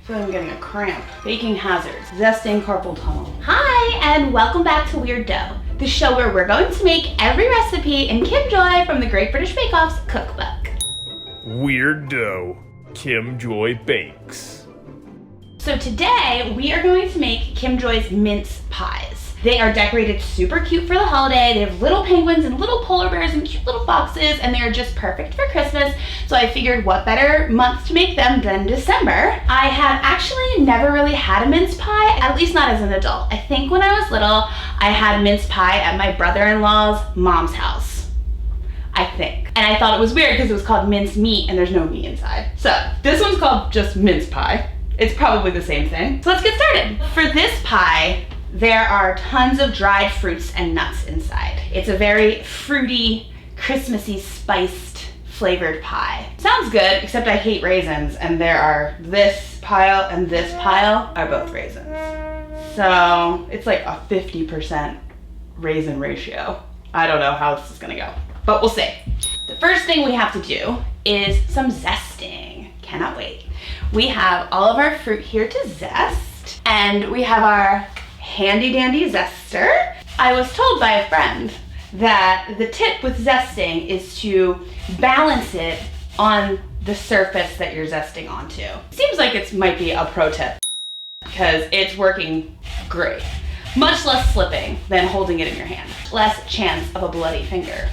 I feel like I'm getting a cramp. Baking hazards, zesting carpal tunnel. Hi, and welcome back to Weird Dough, the show where we're going to make every recipe in Kim Joy from the Great British Bake Off's cookbook. Weird Dough, Kim Joy Bakes. So today, we are going to make Kim Joy's mince pies. They are decorated super cute for the holiday. They have little penguins and little polar bears and cute little foxes, and they're just perfect for Christmas. So I figured what better month to make them than December. I have actually never really had a mince pie, at least not as an adult. I think when I was little, I had mince pie at my brother-in-law's mom's house. I think. And I thought it was weird because it was called mince meat and there's no meat inside. So this one's called just mince pie. It's probably the same thing. So let's get started. For this pie, there are tons of dried fruits and nuts inside. It's a very fruity, Christmassy, spiced, flavored pie. Sounds good, except I hate raisins, and there are this pile and this pile are both raisins. So it's like a 50% raisin ratio. I don't know how this is gonna go, but we'll see. The first thing we have to do is some zesting. Cannot wait. We have all of our fruit here to zest, and we have our handy dandy zester. I was told by a friend that the tip with zesting is to balance it on the surface that you're zesting onto. Seems like it might be a pro tip because it's working great. Much less slipping than holding it in your hand. Less chance of a bloody finger.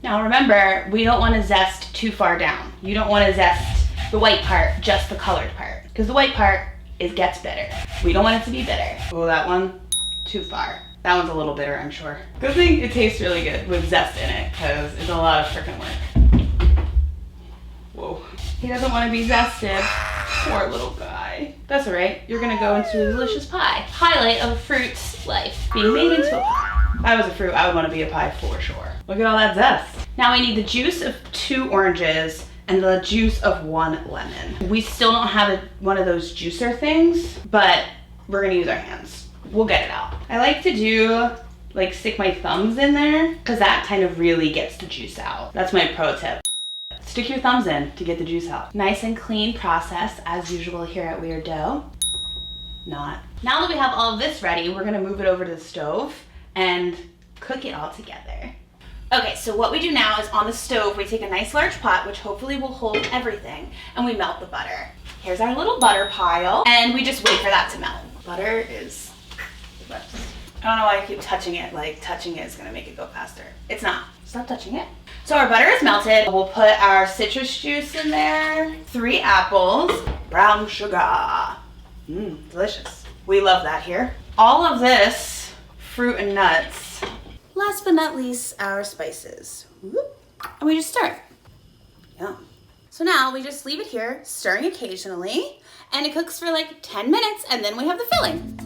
Now remember, we don't want to zest too far down. You don't want to zest the white part, just the colored part, because the white part gets bitter. We don't want it to be bitter. Oh, that one, too far. That one's a little bitter, I'm sure. Good thing it tastes really good with zest in it, because it's a lot of freaking work. Whoa. He doesn't want to be zested. Poor little guy. That's all right. You're gonna go into a delicious pie. Highlight of a fruit's life, being made into a pie. If I was a fruit, I would want to be a pie for sure. Look at all that zest. Now we need the juice of 2 oranges and the juice of 1 lemon. We still don't have one of those juicer things, but we're gonna use our hands. We'll get it out. I like to do, like, stick my thumbs in there, because that kind of really gets the juice out. That's my pro tip. Stick your thumbs in to get the juice out. Nice and clean process, as usual here at Weird Dough. Not. Now that we have all of this ready, we're gonna move it over to the stove and cook it all together. Okay, so what we do now is on the stove, we take a nice large pot, which hopefully will hold everything, and we melt the butter. Here's our little butter pile, and we just wait for that to melt. Butter is the best. I don't know why I keep touching it, like touching it is gonna make it go faster. It's not. Stop touching it. So our butter is melted. We'll put our citrus juice in there, 3 apples, brown sugar. Delicious. We love that here. All of this fruit and nuts. Last but not least, our spices. Whoop. And we just stir. Yum. So now we just leave it here, stirring occasionally, and it cooks for like 10 minutes, and then we have the filling.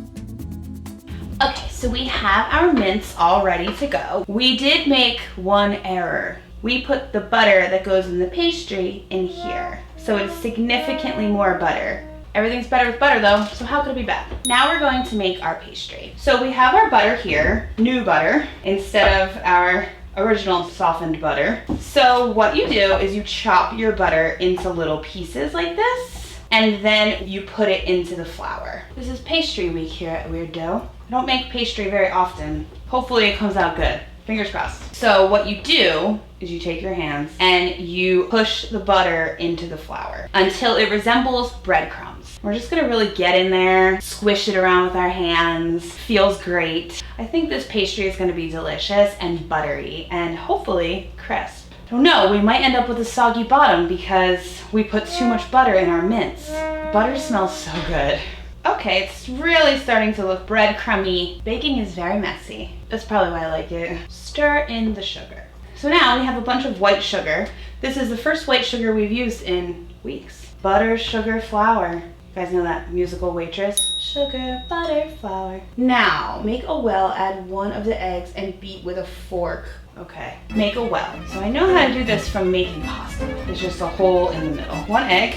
Okay, so we have our mince all ready to go. We did make one error. We put the butter that goes in the pastry in here, so it's significantly more butter. Everything's better with butter though, so how could it be bad? Now we're going to make our pastry. So we have our butter here, new butter, instead of our original softened butter. So what you do is you chop your butter into little pieces like this, and then you put it into the flour. This is pastry week here at Weird Dough. I don't make pastry very often. Hopefully it comes out good. Fingers crossed. So what you do is you take your hands and you push the butter into the flour until it resembles breadcrumbs. We're just gonna really get in there, squish it around with our hands. Feels great. I think this pastry is gonna be delicious and buttery and hopefully crisp. Don't know, we might end up with a soggy bottom because we put too much butter in our mince. Butter smells so good. Okay, it's really starting to look breadcrumby. Baking is very messy. That's probably why I like it. Stir in the sugar. So now we have a bunch of white sugar. This is the first white sugar we've used in weeks. Butter, sugar, flour. You guys know that musical Waitress? Sugar, butter, flour. Now, make a well, add 1 of the eggs, and beat with a fork. Okay, make a well. So I know how to do this from making pasta. There's just a hole in the middle. 1 egg.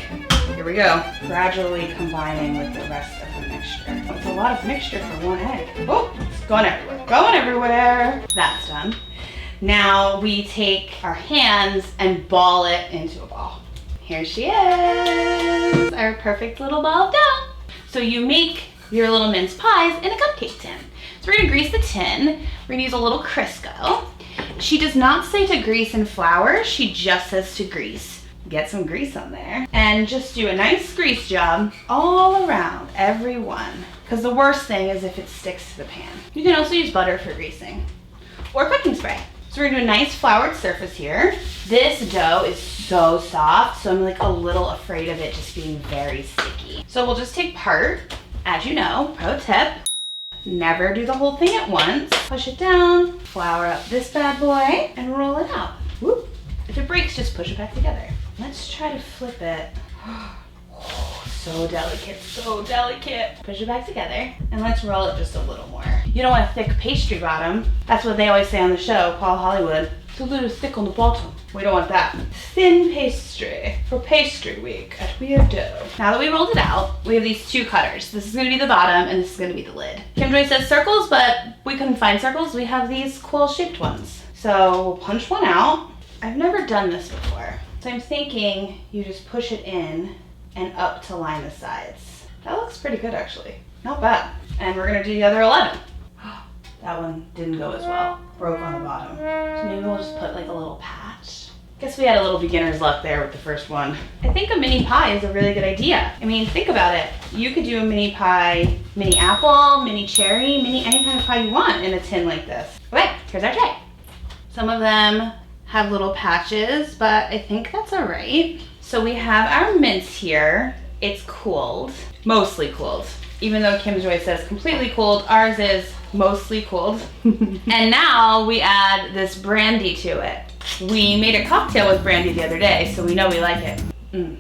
Here we go. Gradually combining with the rest of the mixture. It's a lot of mixture for 1 egg. Oh, it's going everywhere. Going everywhere. That's done. Now we take our hands and ball it into a ball. Here she is, our perfect little ball of dough. So you make your little mince pies in a cupcake tin. So we're gonna grease the tin. We're gonna use a little Crisco. She does not say to grease and flour, she just says to grease. Get some grease on there. And just do a nice grease job all around every one. Because the worst thing is if it sticks to the pan. You can also use butter for greasing. Or cooking spray. So we're gonna do a nice floured surface here. This dough is so soft, so I'm like a little afraid of it just being very sticky. So we'll just take part, as you know, pro tip, never do the whole thing at once. Push it down, flour up this bad boy, and roll it out. Whoop. If it breaks, just push it back together. Let's try to flip it. Oh, so delicate, so delicate. Push it back together, and let's roll it just a little more. You don't want a thick pastry bottom. That's what they always say on the show, Paul Hollywood. It's a little thick on the bottom. We don't want that. Thin pastry for pastry week at Weird Dough. Now that we rolled it out, we have these two cutters. This is gonna be the bottom and this is gonna be the lid. Kim Joy says circles, but we couldn't find circles. We have these cool shaped ones. So we'll punch one out. I've never done this before. So I'm thinking you just push it in and up to line the sides. That looks pretty good actually. Not bad. And we're gonna do the other 11. That one didn't go as well. Broke on the bottom. So maybe we'll just put like a little patch. Guess we had a little beginner's luck there with the first one. I think a mini pie is a really good idea. I mean, think about it. You could do a mini pie, mini apple, mini cherry, mini any kind of pie you want in a tin like this. Okay, here's our tray. Some of them have little patches, but I think that's all right. So we have our mince here. It's cooled, mostly cooled. Even though Kim Joy says completely cooled, ours is mostly cooled. And now we add this brandy to it. We made a cocktail with brandy the other day, so we know we like it.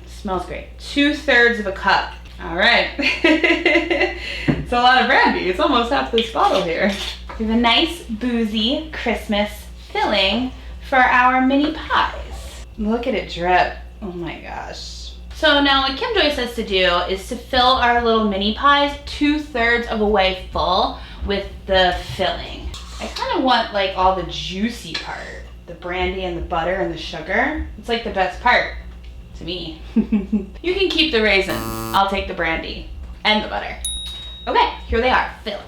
Smells great. 2/3 of a cup. All right. It's a lot of brandy. It's almost half this bottle here. We have a nice boozy Christmas filling for our mini pies. Look at it drip. Oh my gosh. So now what Kim Joy says to do is to fill our little mini pies 2/3 of the way full with the filling. I kind of want like all the juicy part, the brandy and the butter and the sugar. It's like the best part to me. You can keep the raisins. I'll take the brandy and the butter. Okay, here they are, filled.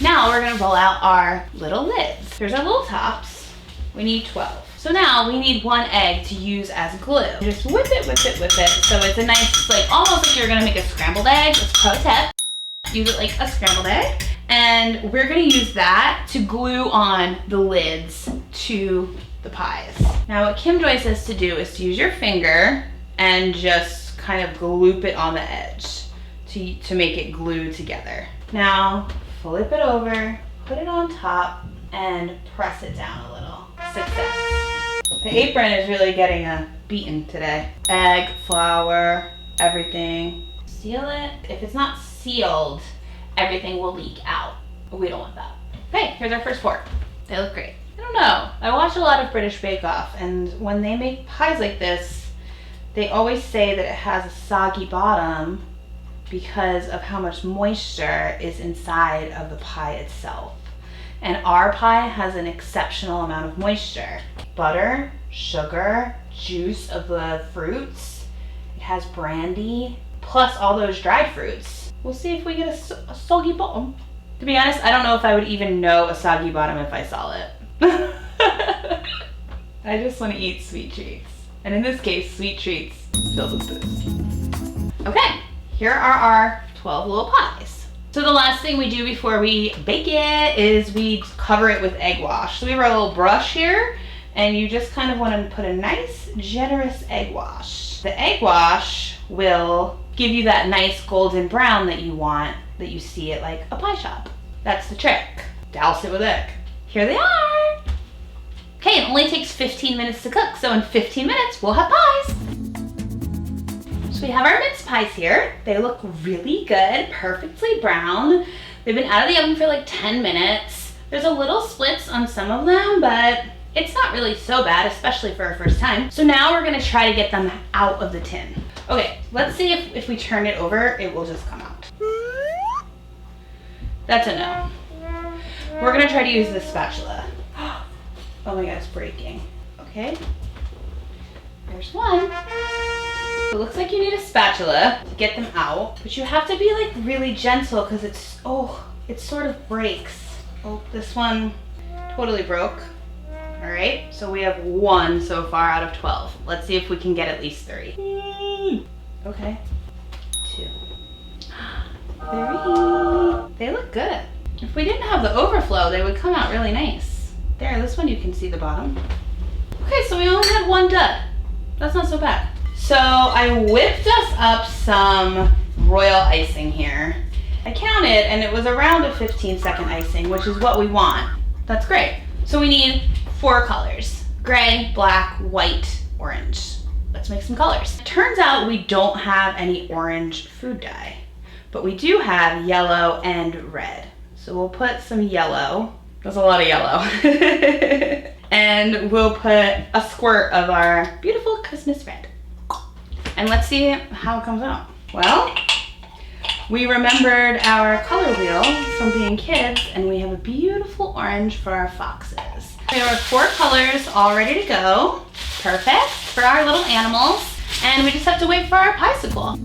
Now we're gonna roll out our little lids. Here's our little tops. We need 12. So now we need 1 egg to use as glue. Just whip it, whip it, whip it. So it's a nice, like almost like you're gonna make a scrambled egg. It's pro tip. Use it like a scrambled egg. And we're gonna use that to glue on the lids to the pies. Now what Kim Joy says to do is to use your finger and just kind of gloop it on the edge to make it glue together. Now flip it over, put it on top, and press it down a little. Success. The apron is really getting a beating today. Egg, flour, everything. Seal it. If it's not sealed, everything will leak out. We don't want that. Okay, here's our first 4. They look great. I don't know. I watch a lot of British Bake Off, and when they make pies like this, they always say that it has a soggy bottom because of how much moisture is inside of the pie itself. And our pie has an exceptional amount of moisture. Butter, sugar, juice of the fruits. It has brandy, plus all those dried fruits. We'll see if we get a soggy bottom. To be honest, I don't know if I would even know a soggy bottom if I saw it. I just want to eat sweet treats. And in this case, sweet treats filled with booze. Okay, here are our 12 little pies. So the last thing we do before we bake it is we cover it with egg wash. So we have our little brush here, and you just kind of want to put a nice, generous egg wash. The egg wash will give you that nice golden brown that you want, that you see at like a pie shop. That's the trick. Douse it with egg. Here they are. Okay, it only takes 15 minutes to cook, so in 15 minutes we'll have pies. So we have our mince pies here. They look really good, perfectly brown. They've been out of the oven for like 10 minutes. There's a little splits on some of them, but it's not really so bad, especially for our first time. So now we're gonna try to get them out of the tin. Okay, let's see if we turn it over, it will just come out. That's a no. We're gonna try to use this spatula. Oh my God, it's breaking. Okay, there's one. It looks like you need a spatula to get them out, but you have to be like really gentle because it sort of breaks. Oh, this one totally broke. All right, so we have 1 so far out of 12. Let's see if we can get at least 3. Okay, 2, 3. They look good. If we didn't have the overflow, they would come out really nice. There, this one you can see the bottom. Okay, so we only had 1 dud. That's not so bad. So I whipped us up some royal icing here. I counted and it was around a 15-second icing, which is what we want. That's great. So we need 4 colors: gray, black, white, orange. Let's make some colors. It turns out we don't have any orange food dye, but we do have yellow and red. So we'll put some yellow. That's a lot of yellow. And we'll put a squirt of our beautiful Christmas red. And let's see how it comes out. Well, we remembered our color wheel from being kids, and we have a beautiful orange for our foxes. There are 4 colors all ready to go. Perfect for our little animals. And we just have to wait for our piesicle.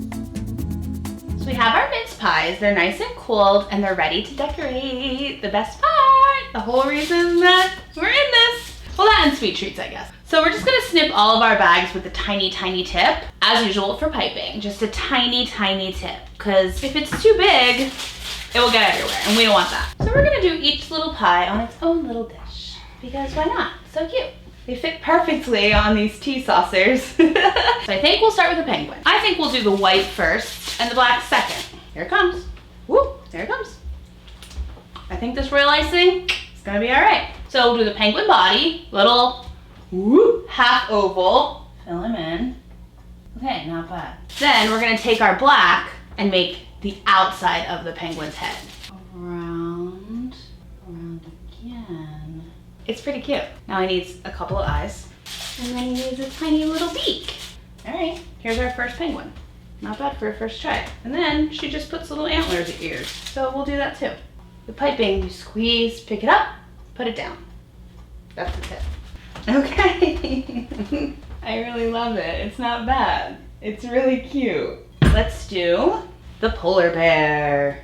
So we have our mince pies. They're nice and cooled, and they're ready to decorate. The best part, the whole reason that we're in this. Well, that and sweet treats, I guess. So we're just gonna snip all of our bags with a tiny, tiny tip, as usual for piping. Just a tiny, tiny tip, because if it's too big, it will get everywhere, and we don't want that. So we're gonna do each little pie on its own little dish, because why not? So cute. They fit perfectly on these tea saucers. So I think we'll start with the penguin. I think we'll do the white first and the black second. Here it comes. Woo, there it comes. I think this royal icing is gonna be all right. So we'll do the penguin body, little half oval, fill him in. Okay, not bad. Then we're gonna take our black and make the outside of the penguin's head. Around again. It's pretty cute. Now he needs a couple of eyes, and then he needs a tiny little beak. All right, here's our first penguin. Not bad for a first try. And then she just puts little antlers at ears, so we'll do that too. The piping, you squeeze, pick it up, put it down. That's the tip. Okay. I really love it. It's not bad. It's really cute. Let's do the polar bear.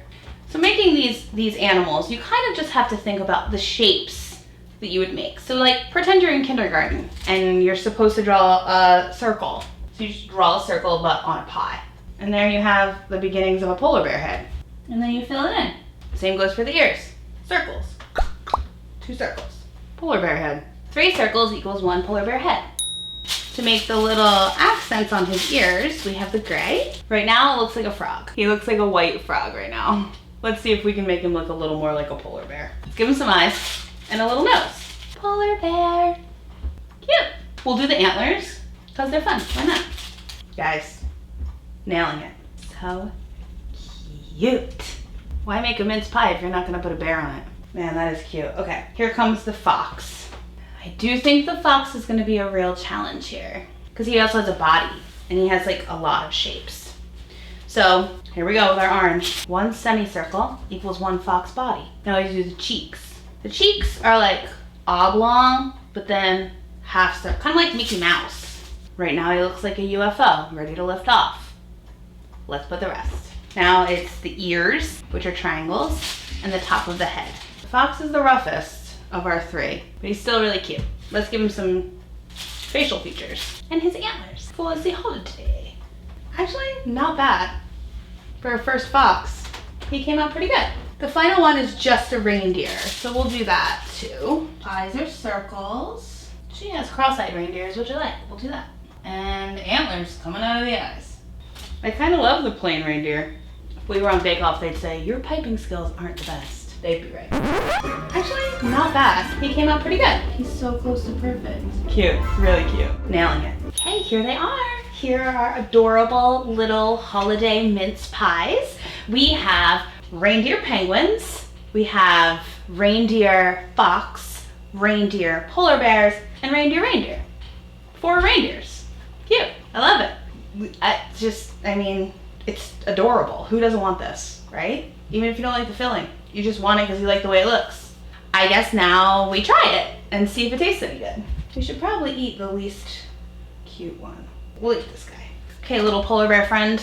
So making these animals, you kind of just have to think about the shapes that you would make. So like, pretend you're in kindergarten and you're supposed to draw a circle. So you just draw a circle but on a pie. And there you have the beginnings of a polar bear head. And then you fill it in. Same goes for the ears. Circles. 2 circles. Polar bear head. 3 circles equals 1 polar bear head. To make the little accents on his ears, we have the gray. Right now it looks like a frog. He looks like a white frog right now. Let's see if we can make him look a little more like a polar bear. Let's give him some eyes and a little nose. Polar bear. Cute. We'll do the antlers because they're fun. Why not? Guys, nailing it. So cute. Why make a mince pie if you're not gonna put a bear on it? Man, that is cute. Okay, here comes the fox. I do think the fox is gonna be a real challenge here because he also has a body and he has like a lot of shapes. So here we go with our orange. 1 semicircle equals 1 fox body. Now we do the cheeks. The cheeks are like oblong, but then half circle, kind of like Mickey Mouse. Right now he looks like a UFO, ready to lift off. Let's put the rest. Now it's the ears, which are triangles, and the top of the head. The fox is the roughest of our 3, but he's still really cute. Let's give him some facial features. And his antlers for the holiday. Actually, not bad. For a first fox, he came out pretty good. The final one is just a reindeer, so we'll do that too. Eyes are circles. She has cross-eyed reindeers, which I like. We'll do that. And antlers coming out of the eyes. I kind of love the plain reindeer. If we were on Bake Off, they'd say, your piping skills aren't the best. They'd be right. Actually, not bad. He came out pretty good. He's so close to perfect. Cute, really cute. Nailing it. Okay, here they are. Here are our adorable little holiday mince pies. We have reindeer penguins. We have reindeer fox, reindeer polar bears, and reindeer. 4 reindeers. Cute. I love it. I mean, it's adorable. Who doesn't want this, right? Even if you don't like the filling. You just want it because you like the way it looks. I guess now we try it and see if it tastes any good. We should probably eat the least cute one. We'll eat this guy. Okay, little polar bear friend.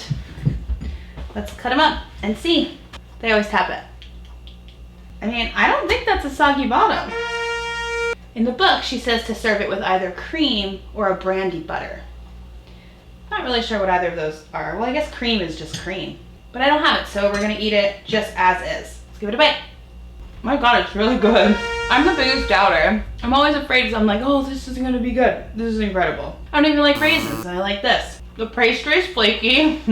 Let's cut them up and see. They always tap it. I mean, I don't think that's a soggy bottom. In the book, she says to serve it with either cream or a brandy butter. Not really sure what either of those are. Well, I guess cream is just cream. But I don't have it, so we're gonna eat it just as is. Let's give it a bite. My God, it's really good. I'm the biggest doubter. I'm always afraid because I'm like, oh, this isn't gonna be good. This is incredible. I don't even like raisins, and I like this. The pastry is flaky.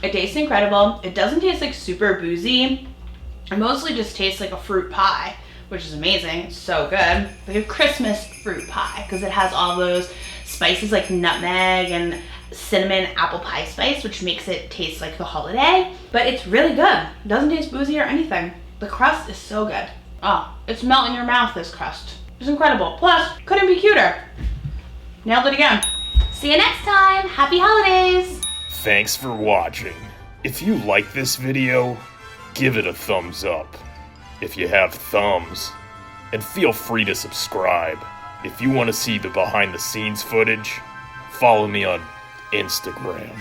It tastes incredible. It doesn't taste like super boozy. It mostly just tastes like a fruit pie, which is amazing. It's so good. Like a Christmas fruit pie, because it has all those spices like nutmeg and cinnamon apple pie spice, which makes it taste like the holiday. But it's really good. It doesn't taste boozy or anything. The crust is so good. Oh, it's melt in your mouth, this crust. It's incredible. Plus, couldn't be cuter. Nailed it again. See you next time. Happy holidays. Thanks for watching. If you like this video, give it a thumbs up if you have thumbs. And feel free to subscribe. If you want to see the behind the scenes footage, follow me on Instagram.